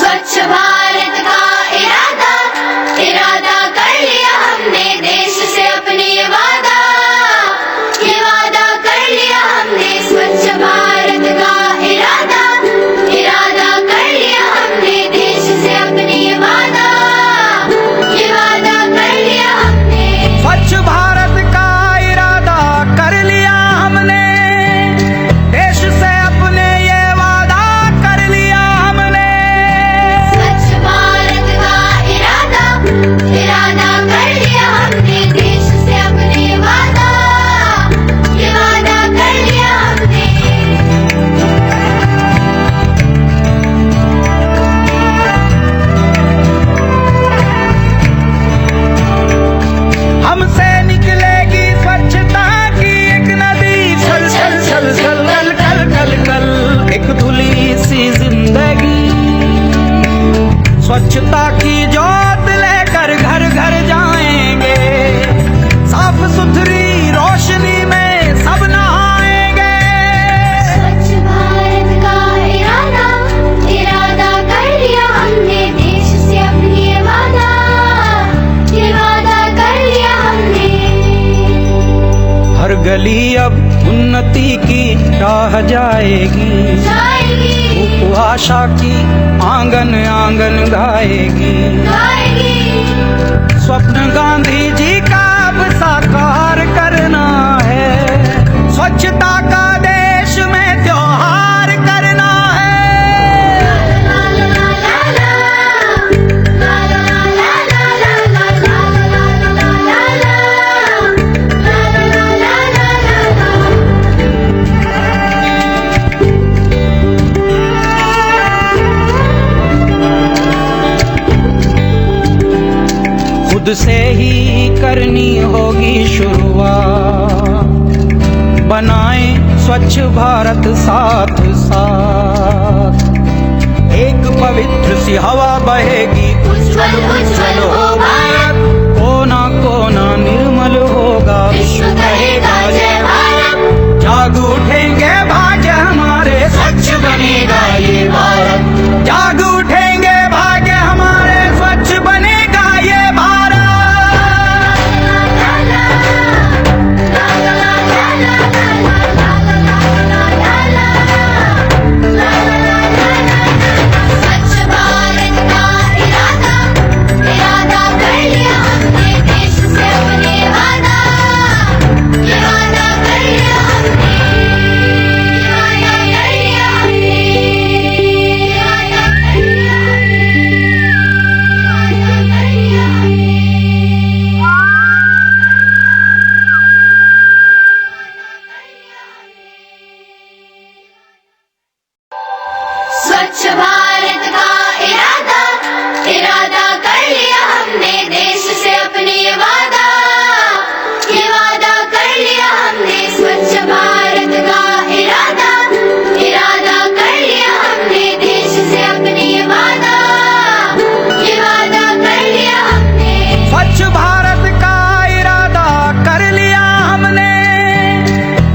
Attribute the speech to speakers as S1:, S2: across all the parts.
S1: स्वच्छ भारत का इरादा इरादा कर लिया हमने, देश से अपने ये वादा कर लिया हमने। स्वच्छ भारत का इरादा इरादा कर लिया हमने, देश से अपने ये वादा कर लिया हमने।
S2: स्वच्छ भारत का इरादा कर लिया हमने, देश से अपने ये वादा कर लिया हमने।
S1: स्वच्छ भारत का इरादा इरादा कर लिया हमने, देश से अपने वादा कर लिया हमने।
S2: हमसे निकलेगी स्वच्छता की एक नदी, छल छल छल छल कल कल कल कल एक धुली सी जिंदगी। स्वच्छता की जोत लेकर घर घर जाएंगे, साफ सुथरी रोशनी में सब नहाएंगे।
S1: स्वच्छ भारत का इरादा इरादा कर लिया हमने, देश से अपने वादा कर लिया हमने।
S2: हर गली अब उन्नति की राह जाएगी, उपभाषा की आंगन आंगन गाएगी। स्वप्न गांधी जी का अब साकार करना है, स्वच्छता का देश में त्योहार करना है। खुद से ही करनी होगी शुरुआत, बनाएं स्वच्छ भारत साथ साथ। एक पवित्र सी हवा बहेगी,
S1: उज्ज्वल उज्ज्वल हो भारत,
S2: कोना कोना निर्मल होगा,
S1: विश्व कहेगा जय भारत।
S2: जाग उठेंगे भाग्य हमारे, स्वच्छ बनेगा ये भारत। जाग उठेंगे भाग्य हमारे, स्वच्छ बनेगा ये भारत।
S1: स्वच्छ भारत का इरादा इरादा कर लिया हमने, देश से अपने वादा कर लिया हमने। स्वच्छ भारत का इरादा इरादा कर लिया हमने, देश से अपने वादा कर लिया हमने। स्वच्छ भारत का इरादा इरादा कर लिया हमने, देश से अपने वादा कर लिया हमने।
S2: स्वच्छ भारत का इरादा कर लिया हमने,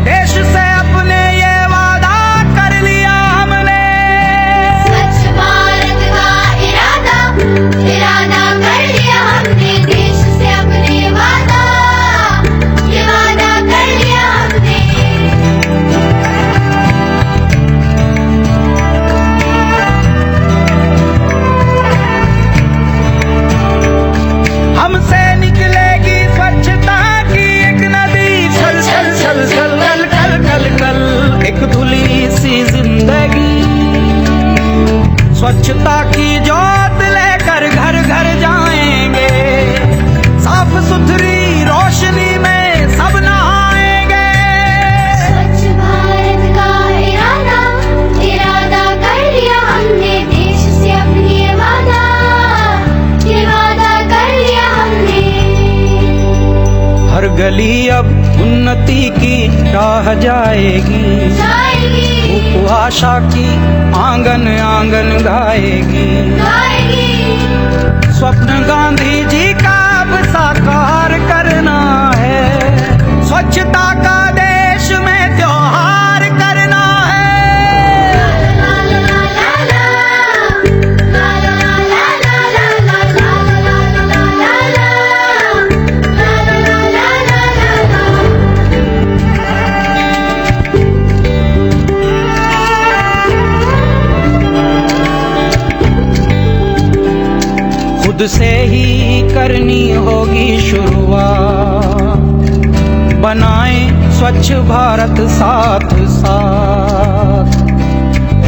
S2: देश से अपने ये वादा कर लिया हमने।
S1: स्वच्छ भारत का इरादा इरादा कर लिया हमने, देश से अपने वादा कर लिया हमने।
S2: हमसे निकलेगी स्वच्छता की एक नदी, छल छल छल छल कल कल कल कल एक धुली सी जिंदगी। स्वच्छता की जोत लेकर घर घर जाएंगे, साफ सुथरी रोशनी में सब नहाएंगे।
S1: स्वच्छ भारत का इरादा इरादा कर लिया हमने, देश से अपने वादा कर लिया हमने।
S2: हर गली अब उन्नति की राह जाएगी, उपभाषा की आंगन आंगन गाएगी। स्वप्न गांधी जी का अब साकार करना है, स्वच्छता का देश में त्योहार करना है। खुद से ही करनी होगी शुरुआत, बनाएं स्वच्छ भारत साथ साथ।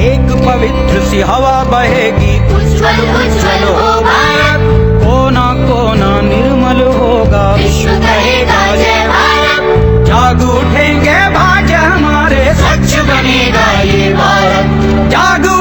S2: एक पवित्र सी हवा बहेगी,
S1: उज्ज्वल उज्ज्वल हो भारत,
S2: कोना कोना निर्मल होगा,
S1: विश्व कहेगा जय भारत।
S2: जाग उठेंगे भाग्य हमारे,
S1: स्वच्छ बनेगा ये भारत,
S2: जाग